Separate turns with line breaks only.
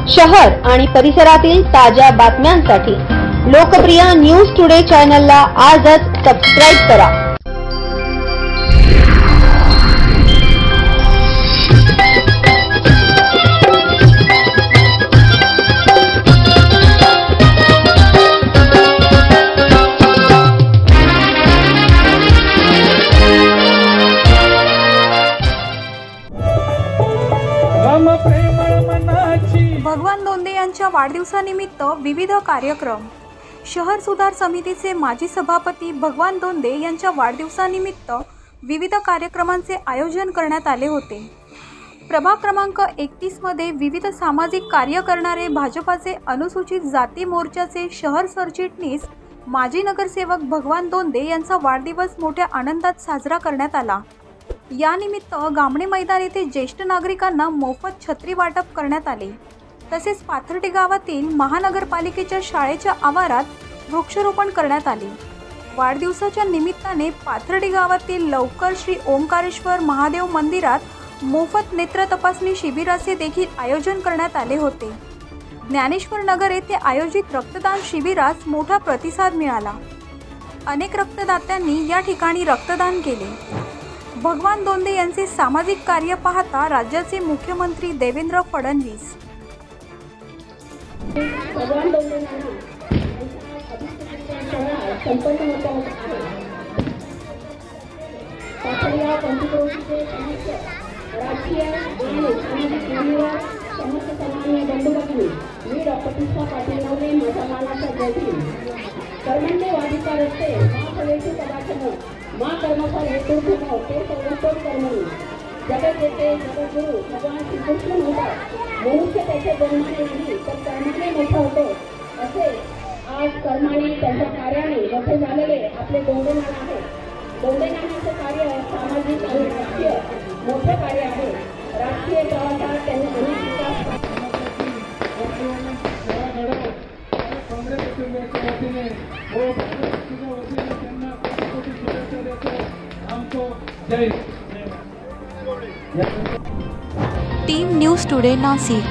शहर आणि परिसरातील ताज्या बातम्यांसाठी लोकप्रिय न्यूज टुडे चॅनलला आजच सबस्क्राइब करा।
भगवान दोंदे यांच्या वाढदिवसानिमित्त विविध कार्यक्रम। शहर सुधार समितीचे माजी सभापती भगवान दोंदे यांच्या वाढदिवसानिमित्त विविध कार्यक्रमांचे आयोजन करण्यात आले होते। प्रभाग क्रमांक 31 मध्ये विविध सामाजिक कार्य करणारे भाजपाचे अनुसूचित जाती मोर्चाचे शहर सरचिटणीस माजी नगरसेवक भगवान दोंदे यांचा वाढदिवस मोठ्या आनंदात साजरा करण्यात आला। यानिमित्त गामणे मैदान येथे ज्येष्ठ नागरिकांना मोफत छत्री वाटप करण्यात आले। तसेच पाथर्डी गावातील महानगरपालिकेच्या शाळेच्या आवारात वृक्षारोपण करण्यात आले। वाढदिवसाच्या निमित्ताने पाथर्डी गावातील लवकर श्री ओंकारेश्वर महादेव मंदिरात मोफत नेत्र तपासणी शिबिराचे देखील आयोजन करण्यात आले होते। ज्ञानेश्वर नगर येथे आयोजित रक्तदान शिबिरास मोठा प्रतिसाद मिळाला। अनेक रक्तदात्यांनी या ठिकाणी रक्तदान केले। भगवान दोंदे यांचे सामाजिक कार्य पाहता राज्याचे मुख्यमंत्री देवेंद्र फडणवीस
भगवान दोंदे यांना संपन्न होत आहे। पाथर्डी पंचक्रोशीचे सदस्य राजकीय आणि सामाजिक मान्यवर समस्त सन्माननीय बंधुभगिनी मी डॉक्टर पुष्पा पाटील नवरे माझ्या मानाचा जयभीम। कर्मण्य वादिका रस्ते महाफलेची पदार्थन माँ कर्मफल हेतुर्भूम ते सर्वोत्तम कर्मणी जगत येते जगद्गुरु भगवान श्रीकृष्ण म्हणतात मनुष्य त्याच्या जन्माने नाही तर कर्माने मोठा होतो। असे आज कर्माने त्यांच्या कार्याने मोठे झालेले आपले दोंदे नाना आहे। दोंदे नानाचे कार्य सामाजिक आणि राष्ट्रीय मोठे कार्य आहे। राष्ट्रीय प्रवासात त्यांनी अनेक विकास
टीम न्यूज टुडे नाशिक।